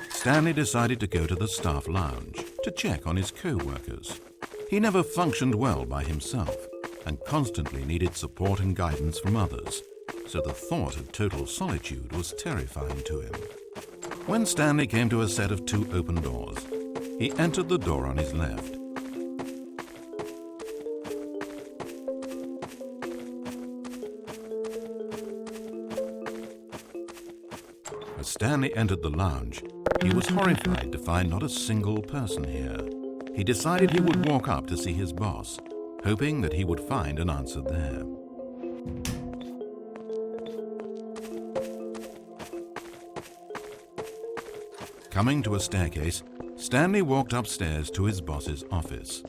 Stanley decided to go to the staff lounge to check on his co-workers. He never functioned well by himself and constantly needed support and guidance from others, so the thought of total solitude was terrifying to him. When Stanley came to a set of 2 open doors, he entered the door on his left. As Stanley entered the lounge, he was horrified to find not a single person here. He decided he would walk up to see his boss, hoping that he would find an answer there. Coming to a staircase, Stanley walked upstairs to his boss's office.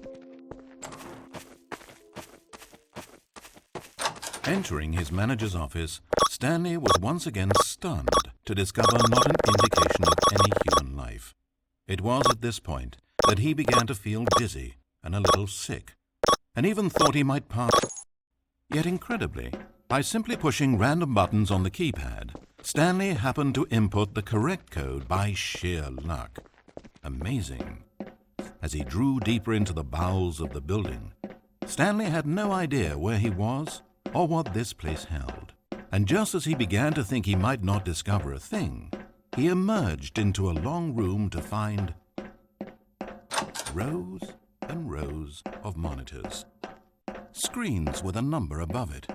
Entering his manager's office, Stanley was once again stunned to discover not an indication of any human life. It was at this point that he began to feel dizzy and a little sick, and even thought he might pass. Yet incredibly, by simply pushing random buttons on the keypad, Stanley happened to input the correct code by sheer luck. Amazing. As he drew deeper into the bowels of the building, Stanley had no idea where he was or what this place held. And just as he began to think he might not discover a thing, he emerged into a long room to find rows and rows of monitors, screens with a number above it.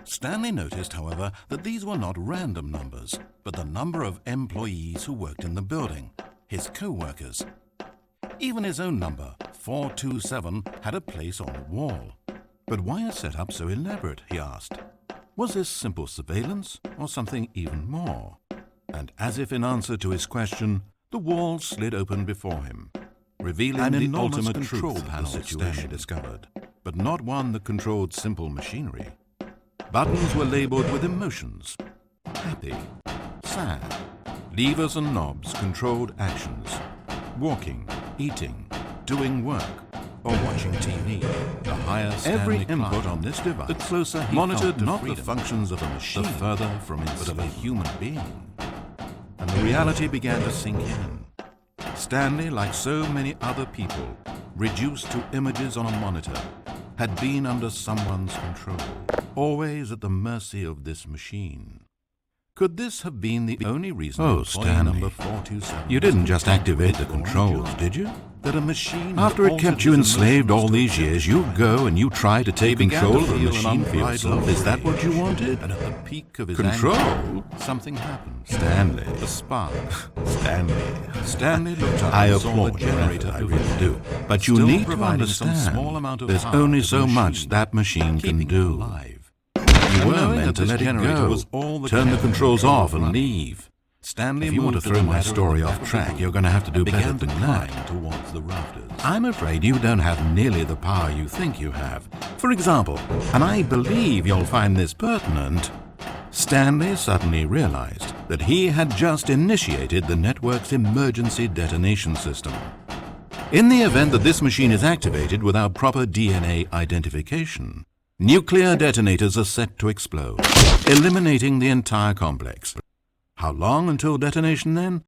Stanley noticed, however, that these were not random numbers, but the number of employees who worked in the building, his co-workers. Even his own number, 427, had a place on the wall. But why a setup so elaborate, he asked. Was this simple surveillance or something even more? And as if in answer to his question, the wall slid open before him, revealing the ultimate control panel Stanley discovered, but not one that controlled simple machinery. Buttons were labeled with emotions: happy, sad. Levers and knobs controlled actions: walking, eating, doing work, or watching TV. The higher Stanley every input on this device, the closer he monitored not freedom, the functions of a machine, the further from its but of a human being. And the reality began to sink in. Stanley, like so many other people, reduced to images on a monitor, had been under someone's control, always at the mercy of this machine. Could this have been the only reason Stanley, number 427 you didn't just activate the controls, did you? That a machine after it kept you enslaved all these years, you go and you try to take control of the machine for yourself. Is that what you wanted? And at the peak of his control, anger, something happened. Stanley, the spark. Stanley looked up. I applaud your effort, I really do. But you need to understand, there's only so much that machine can do. You were meant to let it go, turn the controls off and leave. Stanley, if you want to throw my story off track, you're going to have to do better than that. Towards the rafters. I'm afraid you don't have nearly the power you think you have. For example, and I believe you'll find this pertinent, Stanley suddenly realized that he had just initiated the network's emergency detonation system. In the event that this machine is activated without proper DNA identification, nuclear detonators are set to explode, eliminating the entire complex. How long until detonation then?